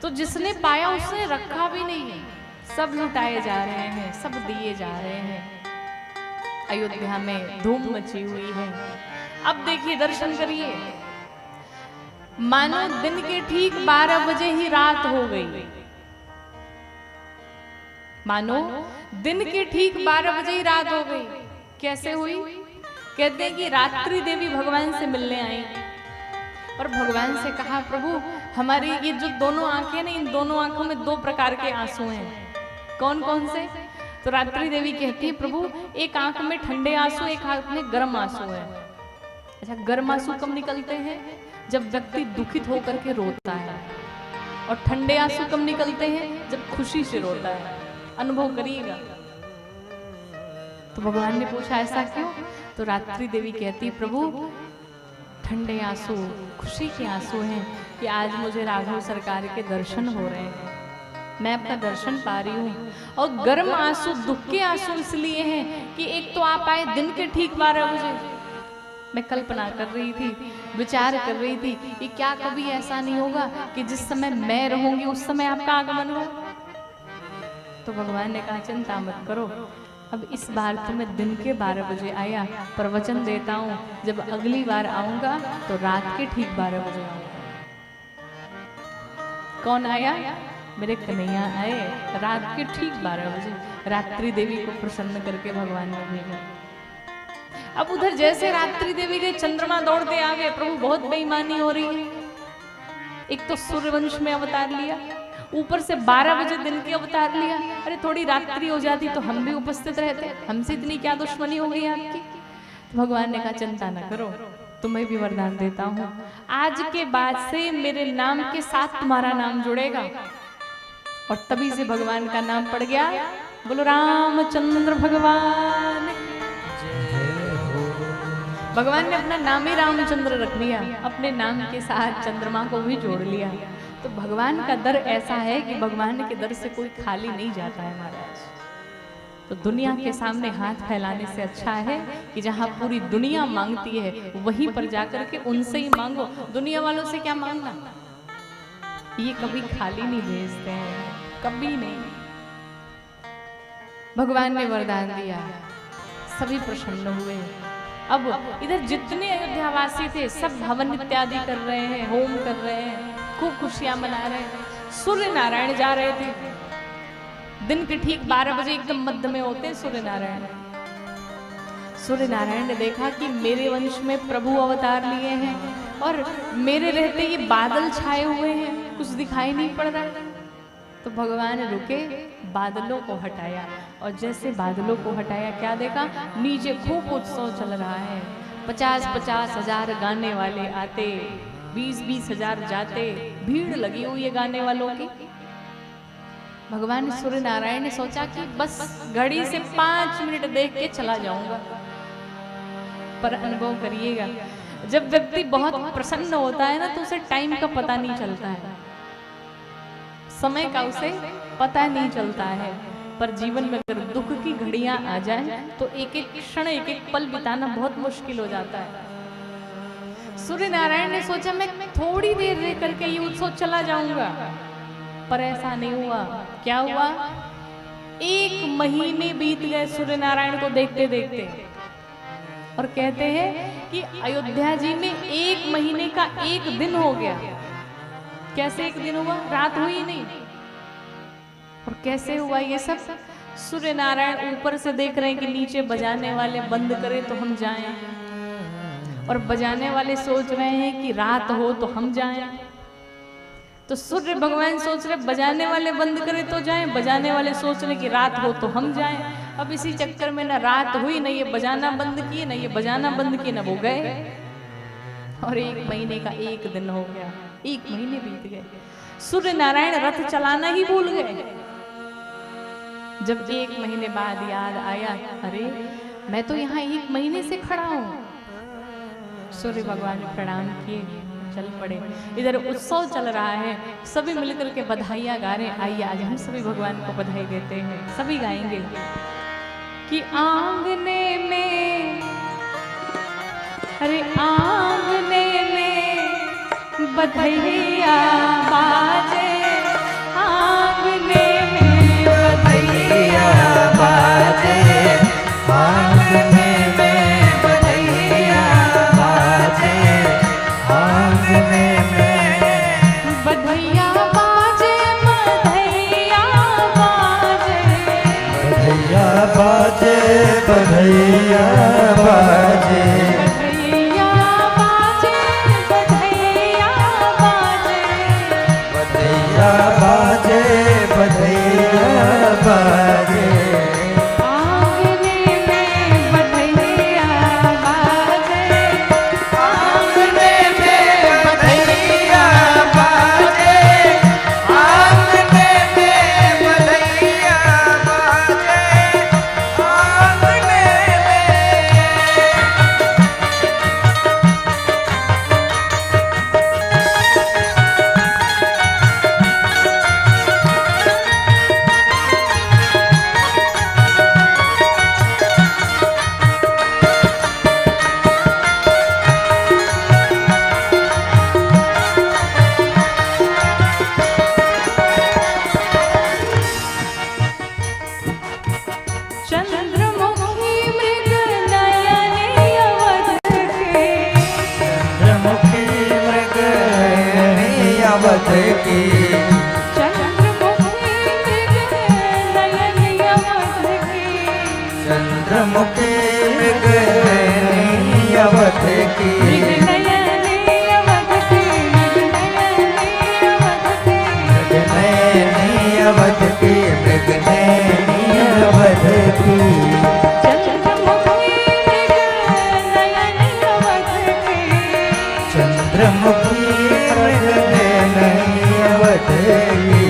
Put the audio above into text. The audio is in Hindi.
तो जिसने पाया उसने रखा भी नहीं है, सब लुटाए जा रहे हैं, सब दिए जा रहे हैं। अयोध्या में धूम मची हुई है। अब देखिए, दर्शन करिए, मानो दिन के ठीक 12 बजे ही रात हो गई। मानो दिन के ठीक 12 बजे ही रात हो गई। कैसे हुई? कहते हैं कि रात्रि देवी भगवान से मिलने आई और भगवान से कहा, प्रभु हमारी ये जो दोनों आंखें ना, इन दोनों आंखों में 2 प्रकार के आंसू हैं। कौन कौन से? तो रात्रि देवी कहती है, प्रभु एक आंख में ठंडे आंसू, एक आंख में गर्म आंसू है। अच्छा, गर्म आंसू कब निकलते हैं? जब व्यक्ति दुखित होकर के रोता है। और ठंडे आंसू कब निकलते हैं? जब खुशी से रोता है। अनुभव करिएगा। तो भगवान ने पूछा, ऐसा क्यों? तो रात्रि देवी कहती, प्रभु ठंडे आंसू खुशी के आंसू हैं कि आज मुझे राघव सरकार के दर्शन हो रहे हैं, मैं अपना दर्शन पा रही हूँ। और गर्म आंसू दुख के आंसू इसलिए हैं कि एक तो आप आए दिन के ठीक 12 बजे। मैं कल्पना कर रही थी, विचार कर रही थी कि क्या कभी ऐसा नहीं होगा कि जिस समय मैं रहूंगी उस समय आपका आगमन हो। तो भगवान ने कहा, चिंता मत करो, अब इस बार तो मैं दिन के 12 बजे आया, पर वचन देता हूँ जब अगली बार आऊंगा तो रात के ठीक 12 बजे आऊंगा। कौन आया? मेरे कन्हैया आए रात के ठीक 12 बजे। रात्रि देवी को प्रसन्न करके भगवान ने भेजा। अब उधर जैसे रात्रि देवी के चंद्रमा दौड़ते आ गए, प्रभु बहुत बेईमानी हो रही है। एक तो सूर्यवंश में अवतार लिया, ऊपर से 12 बजे दिन के अवतार लिया। अरे थोड़ी रात्रि हो जाती तो हम भी उपस्थित रहते, हमसे इतनी क्या दुश्मनी हो गई आपकी? तो भगवान ने कहा, चिंता न करो, तुम्हें भी वरदान देता हूँ, आज के बाद से मेरे नाम के साथ तुम्हारा नाम जुड़ेगा। और तभी से भगवान का नाम पड़ गया, बोलो रामचंद्र भगवान। भगवान ने अपना नाम ही रामचंद्र रख लिया, अपने नाम के साथ चंद्रमा को भी जोड़ लिया। तो भगवान का दर ऐसा है कि भगवान के दर से कोई खाली नहीं जाता है महाराज। तो दुनिया के सामने हाथ फैलाने से अच्छा है कि जहाँ पूरी दुनिया मांगती है वहीं पर जाकर के उनसे ही मांगो। दुनिया वालों से क्या मांगना, ये कभी खाली नहीं भेजते हैं, कभी नहीं। भगवान ने वरदान दिया, सभी प्रसन्न हुए। अब इधर जितने अयोध्यावासी थे सब हवन इत्यादि कर रहे हैं, होम कर रहे हैं, खूब खुशियां मना रहे हैं। सूर्य नारायण जा रहे थे, दिन के ठीक 12 बजे एकदम मध्य में होते हैं सूर्य नारायण। सूर्य नारायण ने देखा कि मेरे वंश में प्रभु अवतार लिए हैं और मेरे रहते ये बादल छाए हुए हैं, कुछ दिखाई नहीं पड़ रहा है। तो भगवान रुके, बादलों को हटाया और जैसे बादलों को हटाया क्या देखा, नीचे खूब उत्सव चल रहा है। 50-50 हजार गाने वाले आते, 20-20 हजार जाते, भीड़ लगी हुई है गाने वालों की। भगवान सूर्य नारायण ने सोचा कि बस घड़ी से 5 मिनट देख के चला जाऊंगा। पर अनुभव करिएगा, जब व्यक्ति बहुत प्रसन्न होता है ना तो उसे टाइम का पता नहीं चलता है, समय का उसे पता नहीं चलता है। पर जीवन में अगर दुख की घड़ियां आ जाए तो एक एक क्षण, एक एक पल बिताना बहुत मुश्किल हो जाता है। सूर्य नारायण ने सोचा मैं थोड़ी देर रह करके ये उत्सव चला जाऊंगा, पर ऐसा नहीं हुआ। क्या हुआ? 1 महीने बीत गए सूर्य नारायण को देखते देखते। और कहते हैं कि अयोध्या जी में 1 महीने का 1 दिन हो गया। कैसे 1 दिन हुआ? रात हुई नहीं। और कैसे हुआ ये सब? सूर्य नारायण ऊपर से देख रहे हैं कि नीचे बजाने वाले बंद करें तो हम जाएं, और बजाने वाले सोच रहे हैं कि रात हो तो हम जाएं। तो सूर्य भगवान सोच रहे बजाने वाले बंद करें तो जाएं, बजाने वाले सोच रहे कि रात हो तो हम जाएं। अब इसी चक्कर में ना रात हुई, ना ये बजाना बंद किए, ना ये बजाना बंद किए, ना वो गए। और 1 महीने का 1 दिन हो गया, 1 महीने बीत गए। सूर्य नारायण रथ चलाना ही भूल गए। जब 1 महीने बाद याद आया, अरे मैं तो यहाँ 1 महीने से खड़ा हूँ। सूर्य भगवान ने प्रणाम किए, चल पड़े। इधर उत्सव चल रहा है, सभी मिलकर के बधाइयाँ गा रहे हैं। आइए आज हम सभी भगवान को बधाई देते हैं। सभी गाएंगे कि आंगने में, अरे आंगने में बधाइयाँ बाजे, अवध की। चंद्रमुखी मृगनयनी अवध की। मृगनयनी अवध की। मृगनयनी अवध की। चंद्रमुखी मृगनयनी अवध की।